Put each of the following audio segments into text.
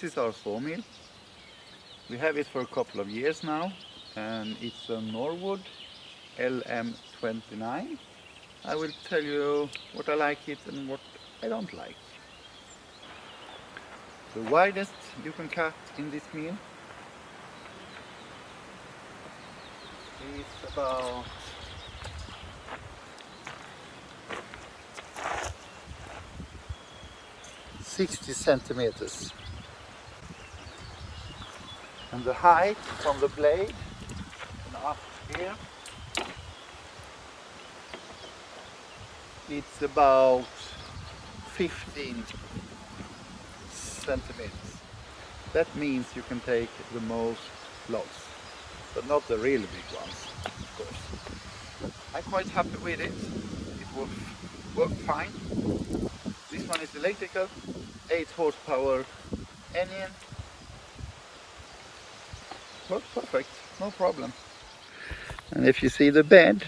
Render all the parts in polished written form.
is our sawmill. We have it for a couple of years now, and it's a Norwood LM29. I will tell you what I like it and what I don't like. The widest you can cut in this mill is about 60 centimeters. And the height from the blade and up here, it's about 15 centimeters. That means you can take the most logs, but not the really big ones, of course. I'm quite happy with it. It will work fine. This one is electrical, 8 horsepower engine. Works perfect, no problem. And if you see the bed,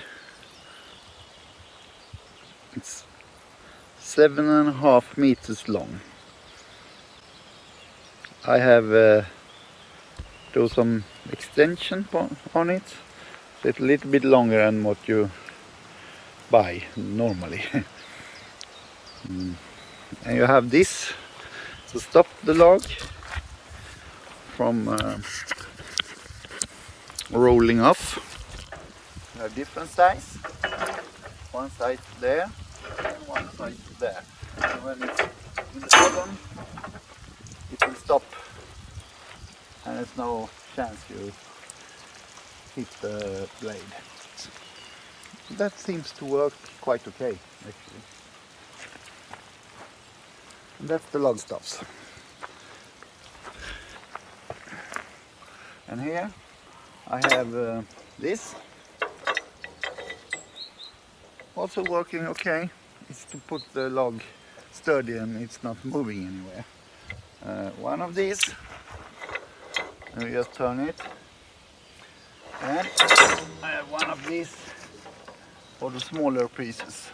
it's 7.5 meters long. I have do some extension on it, so it's a little bit longer than what you buy normally. And you have this to stop the log from rolling off. You have different size. One side there and one side there. And when it's in the bottom, it will stop, and there's no chance you hit the blade. That seems to work quite okay, actually. And that's the log stops. And here I have this, also working okay. It's to put the log sturdy and it's not moving anywhere. One of these, and we just turn it, and I have one of these for the smaller pieces,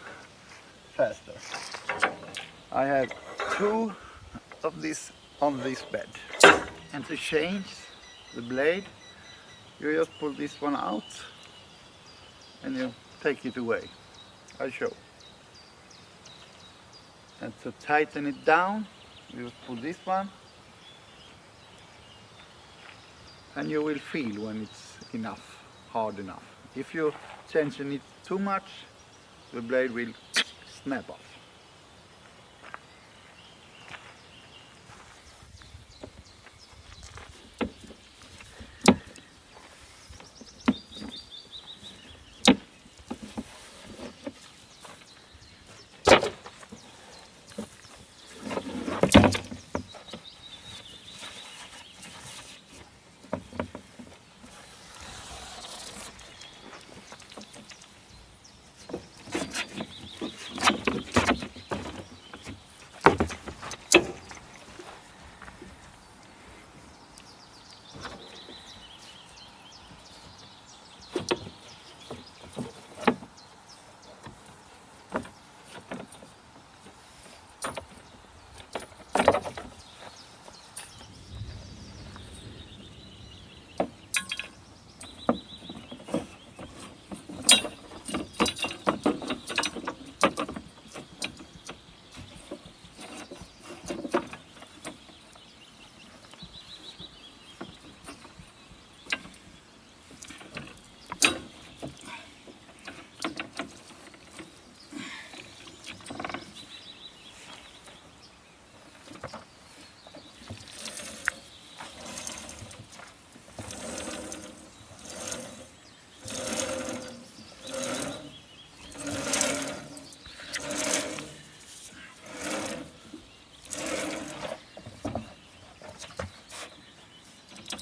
faster. I have 2 of these on this bed, and to change the blade you just pull this one out and you take it away. I'll show. And to tighten it down, you just pull this one, and you will feel when it's enough, hard enough. If you're tensioning it too much, the blade will snap off.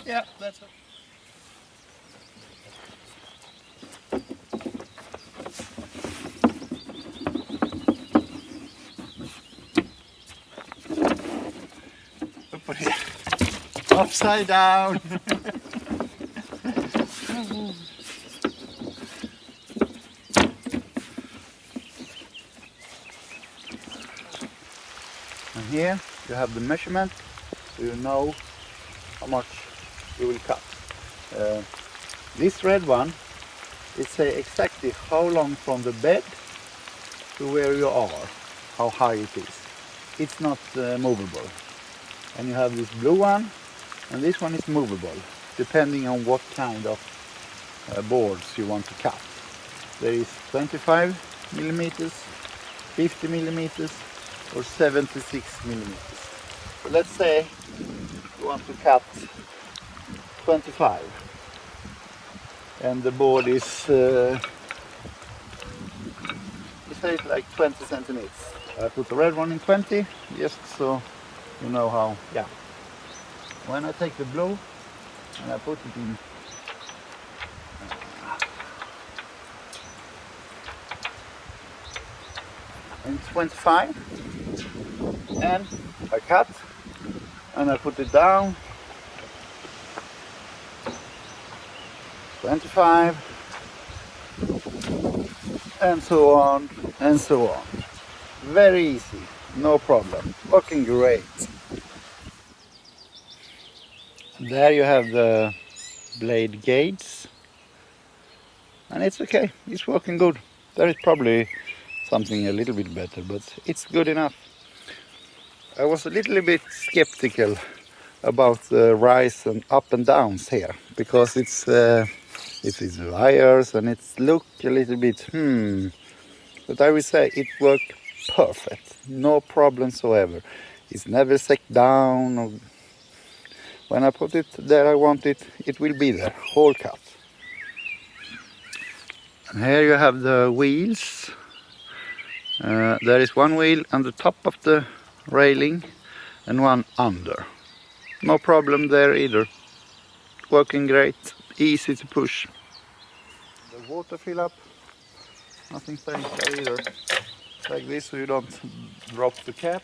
Yeah, that's it. Put it upside down. And here you have the measurement so you know how much you will cut. This red one, it says exactly how long from the bed to where you are, how high it is. It's not movable. And you have this blue one, and this one is movable, depending on what kind of boards you want to cut. There is 25 millimeters, 50 millimeters, or 76 millimeters. So let's say you want to cut 25, and the board is say like 20 centimeters. I put the red one in 20, just so you know how. Yeah. When I take the blue and I put it in 25, and I cut and I put it down 25, and so on and so on. Very easy, no problem, working great. There you have the blade gauge, and it's okay, it's working good. There is probably something a little bit better, but it's good enough. I was a little bit skeptical about the rise and up and downs here, because it's wires and it's look a little bit but I will say it worked perfect, no problem whatsoever. It's never set down, or when I put it there I want it, it will be there, whole cut. And here you have the wheels. There is one wheel on the top of the railing and one under. No problem there either. Working great, easy to push. The water fill up, nothing strange there either. Like this so you don't drop the cap.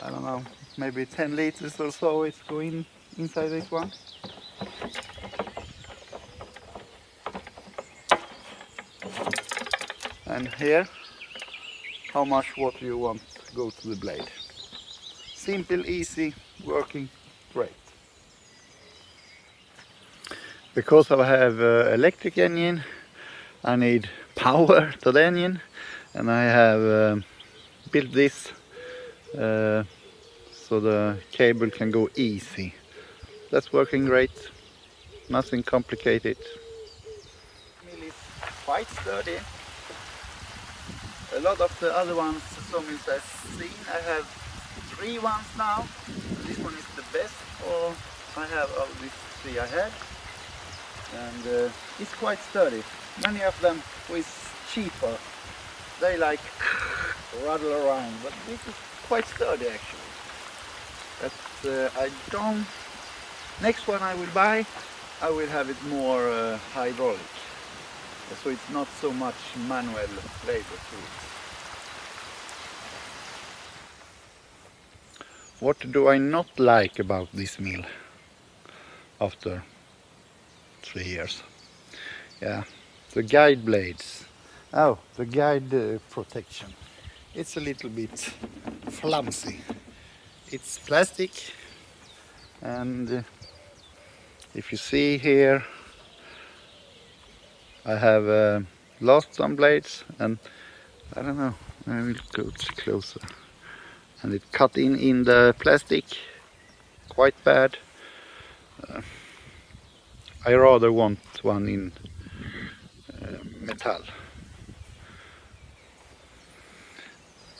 I don't know, maybe 10 liters or so it's going inside this one. And here, how much water you want to go to the blade. Simple, easy, working great. Because I have electric engine, I need power to the engine, and I have built this so the cable can go easy. That's working great, nothing complicated. Mill is quite sturdy. A lot of the other ones, Sawmills I've seen, I have 3 ones now. This one is the best, or I have of these 3 I had. And it's quite sturdy. Many of them who is cheaper, they like rattle around, but this is quite sturdy actually. But I don't. Next one I will buy, I will have it more hydraulic, so it's not so much manual labor to it. What do I not like about this mill after 3 years? Yeah, the guide blades. Oh, the guide protection. It's a little bit flimsy. It's plastic, and if you see here, I have lost some blades, and I don't know, I will go closer. And it cut in the plastic, quite bad. I rather want one in metal.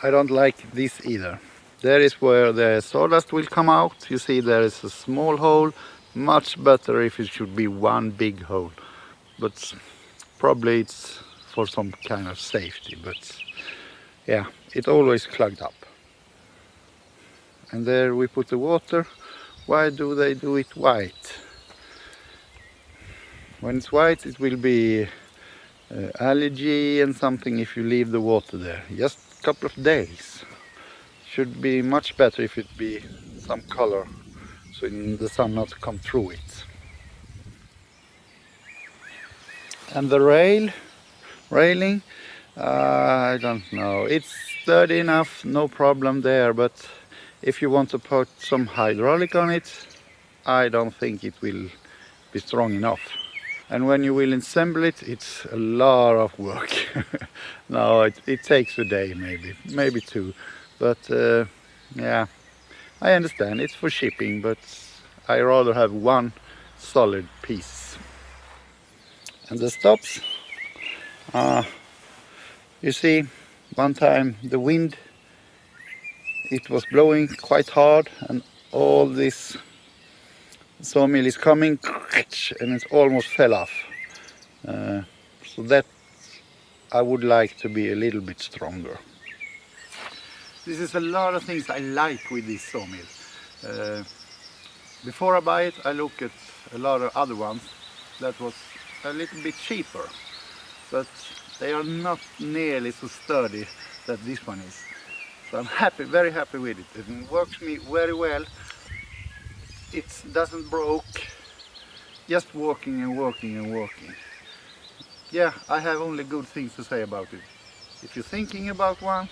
I don't like this either. There is where the sawdust will come out. You see there is a small hole. Much better if it should be one big hole. But probably it's for some kind of safety. But yeah, it always clogged up. And there we put the water. Why do they do it white? When it's white it will be allergy and something if you leave the water there. Just a couple of days. Should be much better if it be some color, so the sun not come through it. And the railing, I don't know. It's sturdy enough, no problem there, but If you want to put some hydraulic on it, I don't think it will be strong enough. And when you will assemble it, it's a lot of work. No, it takes a day, maybe two. But yeah, I understand it's for shipping, but I rather have one solid piece. And the stops, you see, one time the wind, it was blowing quite hard, and all this sawmill is coming, and it almost fell off. So that I would like to be a little bit stronger. This is a lot of things I like with this sawmill. Before I buy it, I look at a lot of other ones that was a little bit cheaper, but they are not nearly so sturdy that this one is. So I'm happy, very happy with it. It works me very well. It doesn't broke, just working and working and working. Yeah, I have only good things to say about it. If you're thinking about one,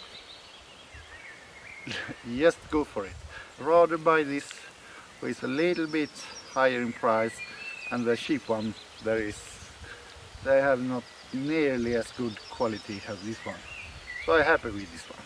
just go for it. Rather buy this, which is a little bit higher in price, and the cheap one, they have not nearly as good quality as this one. So I'm happy with this one.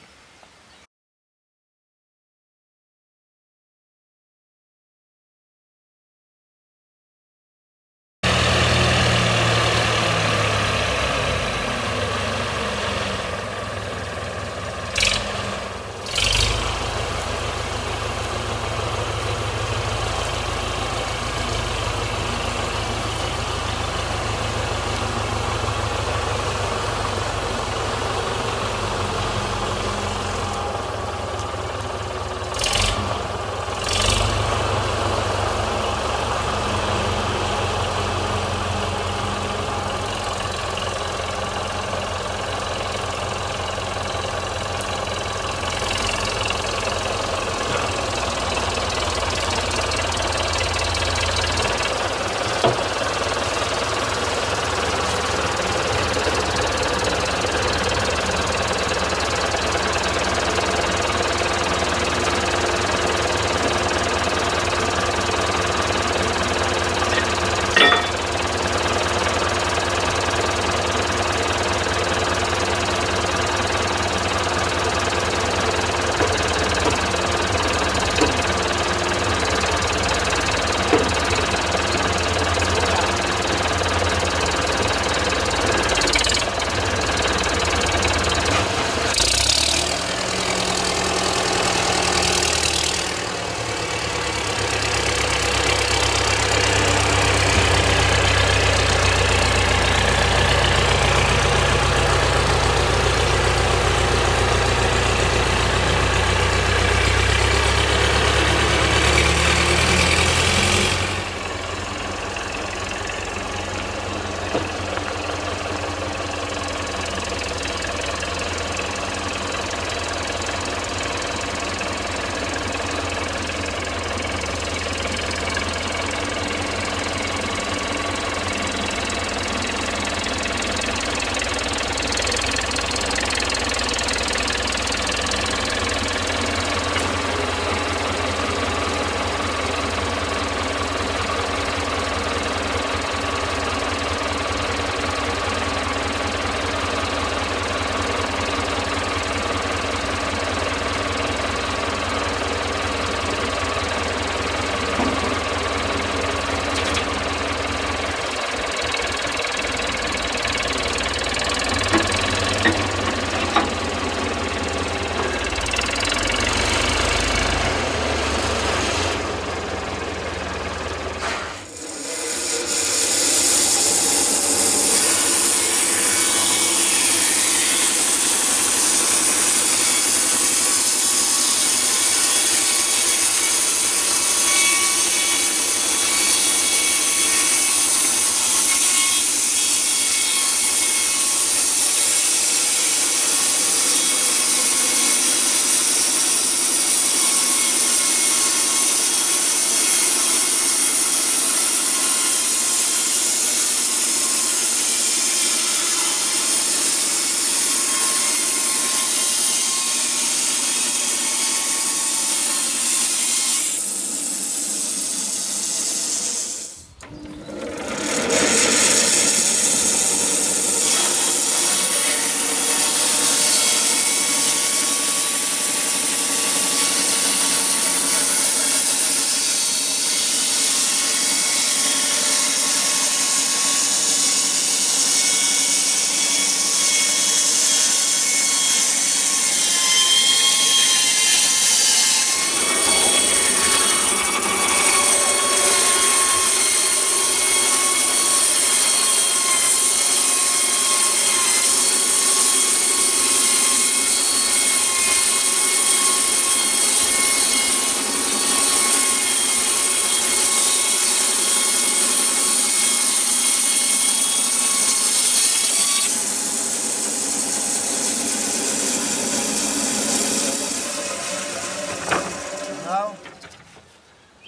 Now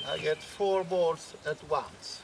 I get 4 boards at once.